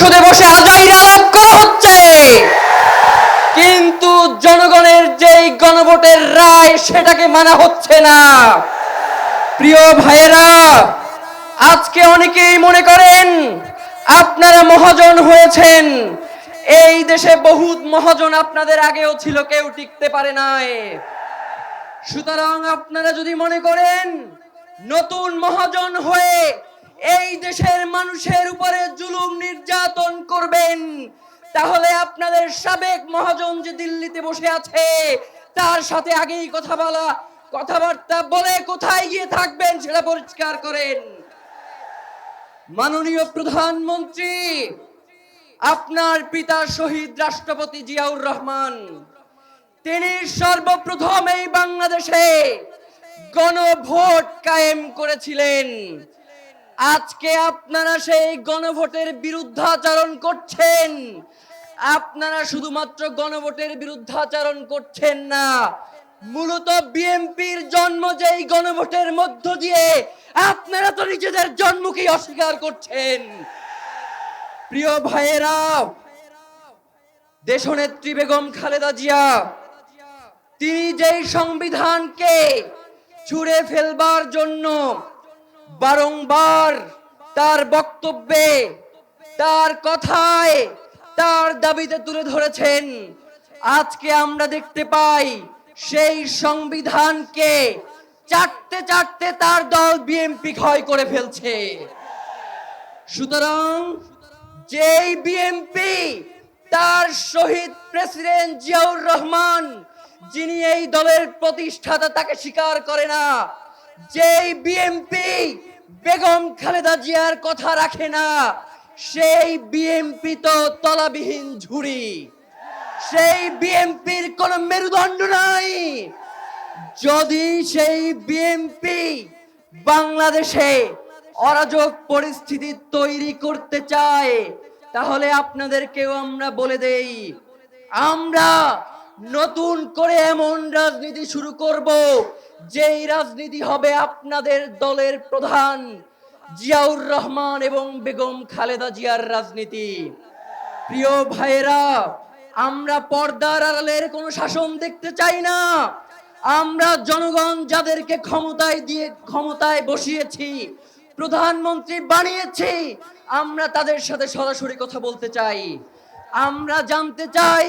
সংসদে বসে আজাইরা আলাপ করা হচ্ছে, কিন্তু জনগণের যেই গণভোটের রায় সেটাকে মানা হচ্ছে না। প্রিয় ভাইয়েরা, আজকে অনেকেই মনে করেন আপনারা মহাজন হয়েছেন। এই দেশে বহুত মহাজন আপনাদের আগেও ছিল, কেউ টিকতে পারে নাই। সুতরাং আপনারা যদি মনে করেন নতুন মহাজন হয়ে এই দেশের মানুষের উপরে জুলুম নির্যাতন করবেন, তাহলে আপনাদের সাবেক মহাজন যে দিল্লিতে বসে আছে তার সাথে আগেই কথাবার্তা বলে কোথায় গিয়ে থাকবেন সেটা পরিষ্কার করেন। মাননীয় প্রধানমন্ত্রী, আপনার পিতা শহীদ রাষ্ট্রপতি জিয়াউর রহমান, তিনি সর্বপ্রথম এই বাংলাদেশে গণভোট কায়েম করেছিলেন। আজকে আপনারা সেই গণভোটের বিরুদ্ধাচরণ করছেন। আপনারা শুধুমাত্র গণভোটের বিরুদ্ধাচরণ করছেন না, মূলত বিএনপির জন্ম যেই গণভোটের মধ্য দিয়ে, আপনারা তো নিজেদের জন্মকেই অস্বীকার করছেন। প্রিয় ভাইয়েরা, দেশনেত্রী বেগম খালেদা জিয়া, তিনি যেই সংবিধানকে ছুঁড়ে ফেলবার জন্য বারংবার তার বক্তব্যে, তার কথায়, তার দাবিতে তুলে ধরেছেন, আজকে আমরা দেখতে পাই সেই সংবিধানকে চাটতে চাটতে তার দল বিএনপি ক্ষয় করে ফেলছে। সুতরাং যেই বিএনপি তার শহীদ প্রেসিডেন্ট জিয়াউর রহমান, যিনি এই দলের প্রতিষ্ঠাতা, তাকে স্বীকার করে না, যেই বিএনপি বেগম খালেদা জিয়ার কথা রাখে না, সেই বিএনপি তো তলাবিহীন ঝুড়ি, সেই বিএনপির কোন মেরুদণ্ড নাই। যদি সেই বিএনপি বাংলাদেশে অরাজক পরিস্থিতি তৈরি করতে চায়, তাহলে আপনাদেরকেও আমরা বলে দেই, আমরা নতুন করে এমন রাজনীতি শুরু করব যেই রাজনীতি হবে আপনাদের দলের প্রধান জিয়াউর রহমান এবং বেগম খালেদা জিয়ার রাজনীতি। প্রিয় ভাইয়েরা, আমরা পর্দার আড়ালের কোনো শাসন দেখতে চাই না। আমরা জনগণ যাদেরকে ক্ষমতায় বসিয়েছি, প্রধানমন্ত্রী বানিয়েছি, আমরা তাদের সাথে সরাসরি কথা বলতে চাই। আমরা জানতে চাই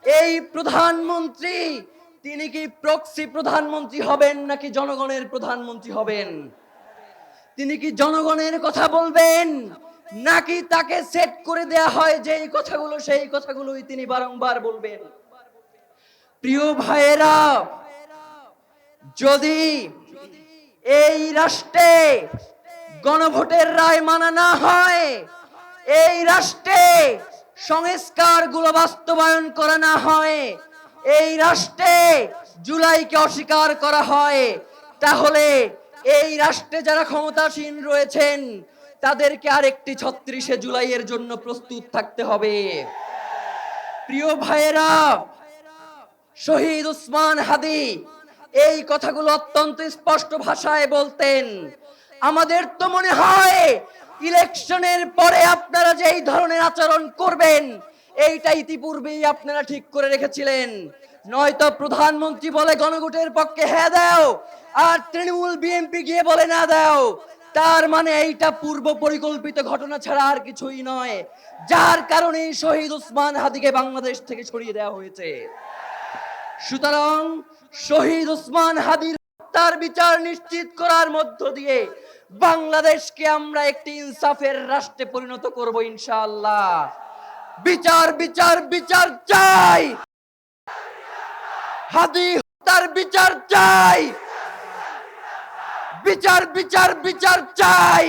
এই প্রধানমন্ত্রী, তিনি কি প্রক্সি প্রধানমন্ত্রী হবেন নাকি জনগণের প্রধানমন্ত্রী হবেন? তিনি কি জনগণের কথা বলবেন নাকি তাকে সেট করে দেয়া হয় যেই কথাগুলো সেই কথাগুলোই তিনি বারংবার বলবেন? প্রিয় ভাইয়েরা, যদি এই রাষ্ট্রে গণভোটের রায় মানা না হয়, এই রাষ্ট্রে সংস্কারগুলো বাস্তবায়ন করা না হয়, এই রাষ্ট্রে জুলাইকে অস্বীকার করা হয়, তাহলে এই রাষ্ট্রে যারা ক্ষমতাসীন রয়েছেন তাদেরকে আরেকটি 36শে জুলাইয়ের জন্য প্রস্তুত থাকতে হবে। প্রিয় ভাইয়েরা, শহীদ ওসমান হাদি এই কথাগুলো অত্যন্ত স্পষ্ট ভাষায় বলতেন। আমাদের তো মনে হয় ইলেকশনের পরে আপনারা যে এই ধরনের আচরণ করবেন, এইটা ইতিপূর্বেই আপনারা ঠিক করে রেখেছিলেন। নয়তো প্রধানমন্ত্রী বলে গণভোটের পক্ষে হ্যাঁ দাও, আর তৃণমূল বিএনপি গিয়ে বলে না দাও, তার মানে এইটা পূর্ব পরিকল্পিত ঘটনা ছাড়া আর কিছুই নয়, যার কারণে শহীদ ওসমান হাদিকে বাংলাদেশ থেকে সরিয়ে দেওয়া হয়েছে। সুতরাং শহীদ ওসমান হাদির হত্যার বিচার নিশ্চিত করার মধ্য দিয়ে বাংলাদেশকে আমরা একটি ইনসাফের রাষ্ট্রে পরিণত করব ইনশাআল্লাহ। বিচার বিচার বিচার চাই, হাদি হত্যার বিচার চাই, বিচার বিচার বিচার চাই,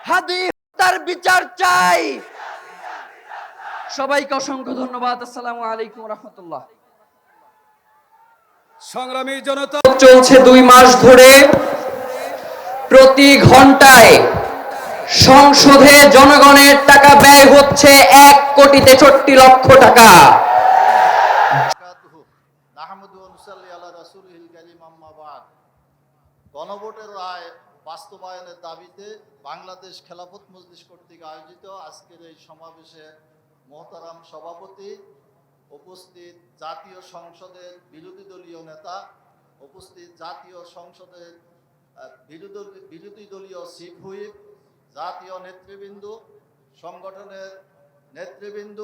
হাদি হত্যার বিচার চাই। সবাইকে অসংখ্য ধন্যবাদ। আসসালামু আলাইকুম রহমতুল্লাহ। সংগ্রামী জনতা, চলছে 2 মাস ধরে প্রতি ঘন্টায় সংসদে জনগণের টাকা ব্যয় হচ্ছে 1,63,00,000 টাকা। গণভোটের রায় বাস্তবায়নের দাবিতে বাংলাদেশ খেলাফত মজলিস কর্তৃক আয়োজিত আজকের এই সমাবেশে মোহতারাম সভাপতি, উপস্থিত জাতীয় সংসদের বিরোধী দলীয় নেতা, উপস্থিত জাতীয় সংসদের বিরোধী দলীয় চিফ হুইপ, জাতীয় নেতৃবৃন্দ, সংগঠনের নেতৃবৃন্দ,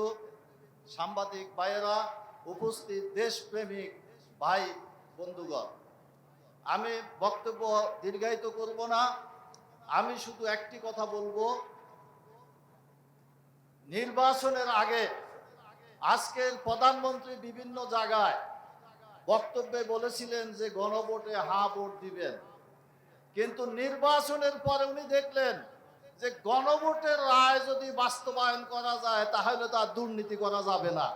সাংবাদিক ভাইয়েরা, উপস্থিত দেশপ্রেমিক ভাই বন্ধুগণ, আমি বক্তব্য দীর্ঘায়িত করব না। আমি শুধু একটি কথা বলবো, নির্বাচনের আগে আজকের প্রধানমন্ত্রী বিভিন্ন জায়গায় বক্তব্যে বলেছিলেন যে গণভোটে হ্যাঁ ভোট দিবেন, কিন্তু নির্বাচনের পরে উনি দেখলেন যে গণভোটের রায় যদি বাস্তবায়ন করা যায় তাহলে তা দুর্নীতি করা যাবে না।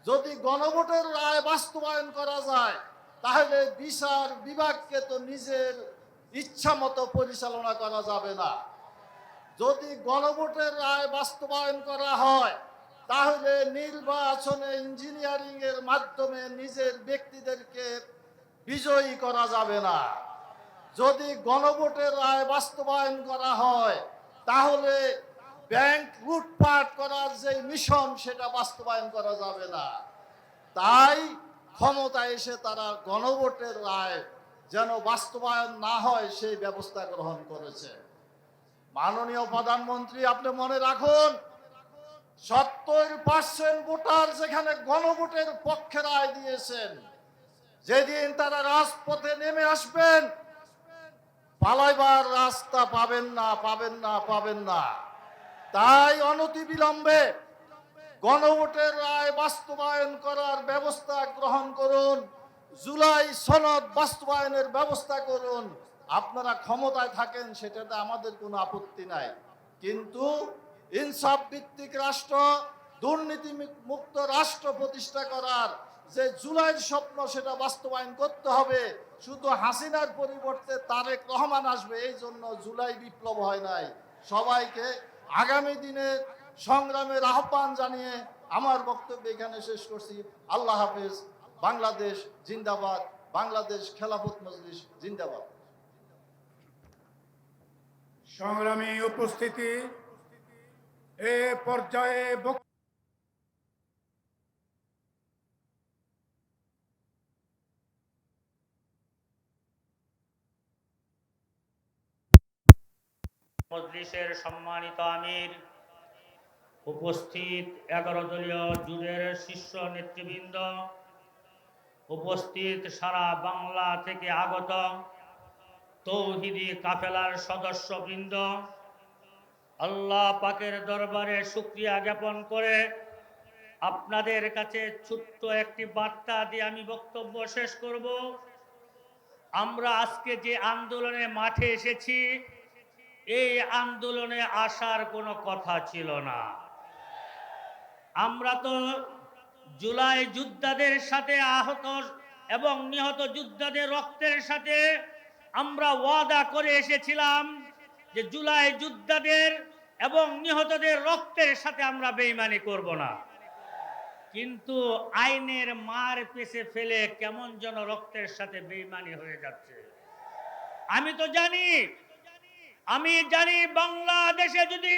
যদি গণভোটের রায় বাস্তবায়ন করা যায় তাহলে বিচার বিভাগকে তো নিজের ইচ্ছা মতো পরিচালনা করা যাবে না। যদি গণভোটের রায় বাস্তবায়ন করা হয় তাহলে নির্বাচনে ইঞ্জিনিয়ারিং এর মাধ্যমে নিজের ব্যক্তিদেরকে বিজয়ী করা যাবে না। যদি গণভোটের রায় বাস্তবায়ন করা হয় তাহলে ব্যাংক লুটপাট করার যে মিশন সেটা বাস্তবায়ন করা যাবে না। তাই ক্ষমতায় এসে তারা গণভোটের রায় যেন বাস্তবায়ন না হয় সেই ব্যবস্থা গ্রহণ করেছে। মাননীয় প্রধানমন্ত্রী, আপনি মনে রাখুন, 70% ভোটার যেখানে গণভোটের পক্ষে রায় দিয়েছেন, যেদিন তারা রাজপথে নেমে আসবেন পালাইবার রাস্তা পাবেন না, পাবেন না, পাবেন না। তাই অনতিবিলম্বে গণভোটের রায় বাস্তবায়ন করার ব্যবস্থা গ্রহণ করুন, জুলাই সনদ বাস্তবায়নের ব্যবস্থা করুন। আপনারা ক্ষমতায় থাকেন সেটাতে আমাদের কোনো আপত্তি নাই, কিন্তু ইনসাফ ভিত্তিক রাষ্ট্র, দুর্নীতি মুক্ত রাষ্ট্র প্রতিষ্ঠা করার যে জুলাইয়ের স্বপ্ন সেটা বাস্তবায়ন করতে হবে। শুধু হাসিনার পরিবর্তে তারেক রহমান আসবে এই জন্য জুলাই বিপ্লব হয় নাই। সবাইকে আগামী দিনে সংগ্রামের আহ্বান জানিয়ে আমার বক্তব্য এখানে শেষ করছি। আল্লাহ হাফেজ। বাংলাদেশ জিন্দাবাদ, বাংলাদেশ খেলাফত মজলিস জিন্দাবাদ। সংগ্রামী উপস্থিতি, এ পর্যায়ে মজলিসের সম্মানিত আমির, উপস্থিত 11 দলীয় জোটের শীর্ষ নেতৃবৃন্দ, উপস্থিত সারা বাংলা থেকে আগত তৌহিদি কাফেলার সদস্যবৃন্দ, আল্লাহ পাকের দরবারে শুকরিয়া জ্ঞাপন করে আপনাদের কাছে ছোট্ট একটি বার্তা দিয়ে আমি বক্তব্য শেষ করব। আমরা আজকে যে আন্দোলনে মাঠে এসেছি, এই আন্দোলনে আসার কোনো কথা ছিল না। আমরা তো জুলাই যোদ্ধাদের সাথে আহত এবং নিহত যোদ্ধাদের রক্তের সাথে আমরা ওয়াদা করে এসেছিলাম যে জুলাই যোদ্ধাদের এবং নিহতদের রক্তের সাথে আমরা বেঈমানি করব না, কিন্তু আইনের মার পেছে ফেলে কেমন যেন রক্তের সাথে বেঈমানি হয়ে যাচ্ছে। আমি জানি বাংলাদেশে যদি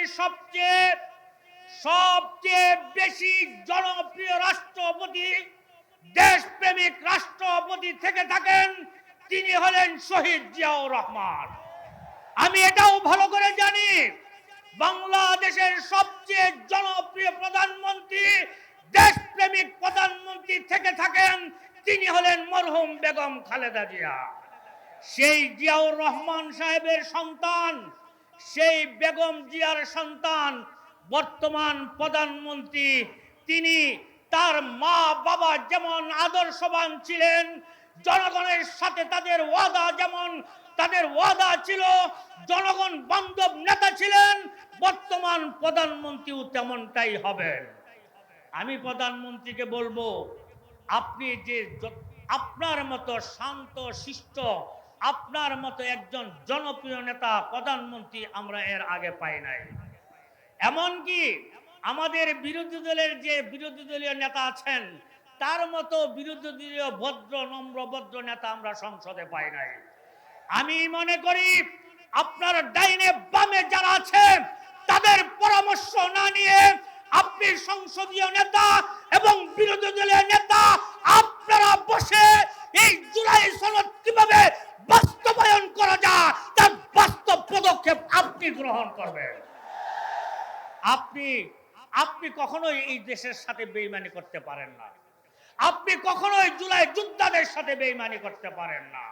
সবচেয়ে বেশি জনপ্রিয় রাষ্ট্রপতি, দেশপ্রেমিক রাষ্ট্রপতি থেকে থাকেন, তিনি হলেন শহীদ জিয়াউর রহমান। আমি এটাও ভালো করে জানি বাংলাদেশের সবচেয়ে জনপ্রিয় প্রধানমন্ত্রী, দেশপ্রেমিক প্রধানমন্ত্রী থেকে থাকেন, তিনি হলেন মরহুম বেগম খালেদা জিয়া। সেই জিয়াউর রহমান সাহেবের সন্তান, সেই বেগম জিয়ার সন্তান বর্তমান প্রধানমন্ত্রী। তিনি তার মা বাবা যেমন আদর্শবান ছিলেন, জনগণের সাথে তাদের ওয়াদা ছিল, জনগণ বান্ধব নেতা ছিলেন, বর্তমান প্রধানমন্ত্রীও তেমনটাই হবেন। আমি প্রধানমন্ত্রীকে বলবো, আপনি যে আপনার মতো শান্ত শিষ্ট, আপনার মতো একজন জনপ্রিয় নেতা প্রধানমন্ত্রী আমরা এর আগে পাই নাই। এমনকি আমাদের বিরোধী দলীয় নেতা আছেন, তার মতো বিরোধী দলীয় ভদ্র নম্র ভদ্র নেতা আমরা সংসদে পাই নাই। আমি মনে করি আপনার ডাইনে বামে যারা আছেন তাদের পরামর্শ না নিয়ে আপনি সংসদীয় নেতা এবং বিরোধী দলের নেতা আপনারা বসে এই জুলাই সনদ কিভাবে বাস্তবায়ন করা যায় তার বাস্তব পদক্ষেপ আপনি গ্রহণ করবেন। আপনি কখনোই এই দেশের সাথে বেইমানি করতে পারেন না। আপনি কখনোই জুলাই যোদ্ধাদের সাথে বেইমানি করতে পারেন না।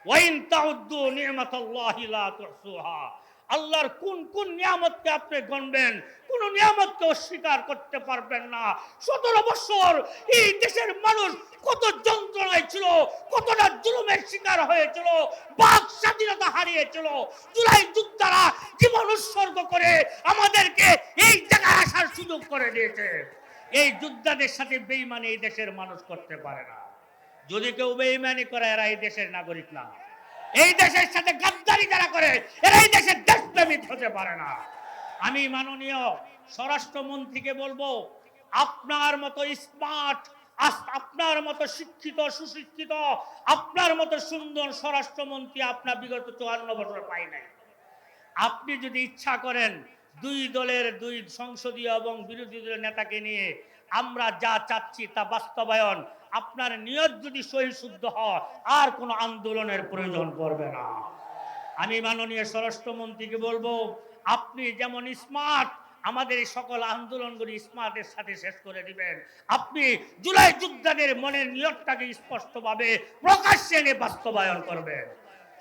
ওয়াইন তাউদ্দু নি'মাতাল্লাহি লা তুহসুহা। আল্লাহর কোন কোন নিয়ামতকে আপনি গণবেন, কোন নিয়ামতকে অস্বীকার করতে পারবেন না। 17 বছর এই দেশের মানুষ কত যন্ত্রণায় ছিল, কতটা জুলুমের শিকার হয়েছিল, বাক স্বাধীনতা হারিয়েছিল। জুলাই যোদ্ধারা জীবন উৎসর্গ করে আমাদেরকে এই জায়গায় আসার সুযোগ করে দিয়েছে। এই যোদ্ধাদের সাথে বেইমানি এই দেশের মানুষ করতে পারে না। যদি কেউ বেইমানি করে এরা এই দেশের নাগরিক না। এই দেশের সাথে গাদ্দারি যারা করে এরা এই দেশের দেশপ্রেমিক হতে পারে না। আমি মাননীয় স্বরাষ্ট্রমন্ত্রীকে বলবো, আপনার মতো স্মার্ট, আপনার মতো শিক্ষিত, সুশিক্ষিত, আপনার মতো সুন্দর স্বরাষ্ট্রমন্ত্রী আপনার বিগত 54 বছর পাই নাই। আপনি যদি ইচ্ছা করেন দুই দলের দুই সংসদীয় এবং বিরোধী দলের নেতাকে নিয়ে আমরা যা চাচ্ছি তা বাস্তবায়ন, আপনার নিয়ত যদি সহি শুদ্ধ হয় আর কোনো আন্দোলনের প্রয়োজন পড়বে না। আমি মাননীয় স্বরাষ্ট্রমন্ত্রীকে বলবো, আপনি যেমন স্মার্ট, আমাদের এই সকল আন্দোলনগুলি স্মার্টের সাথে শেষ করে দিবেন। আপনি জুলাই যোদ্ধাদের মনের নিয়তটাকে স্পষ্টভাবে প্রকাশ্যে এনে বাস্তবায়ন করবেন।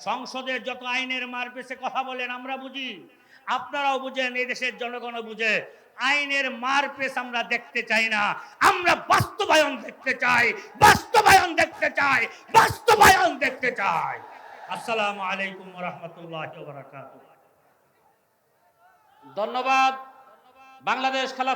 সংসদের যত আইনের মারপেছে কথা বলেন আমরা বুঝি, আপনারাও বুঝেন, এই দেশের জনগণও বুঝে। আইনের মারপেচ আমরা দেখতে চাই না, আমরা বাস্তবায়ন দেখতে চাই, বাস্তবায়ন দেখতে চাই, বাস্তবায়ন দেখতে চাই। আসসালামু আলাইকুম ওয়া রাহমাতুল্লাহি ওয়া বারাকাতুহু। ধন্যবাদ। বাংলাদেশ খেলা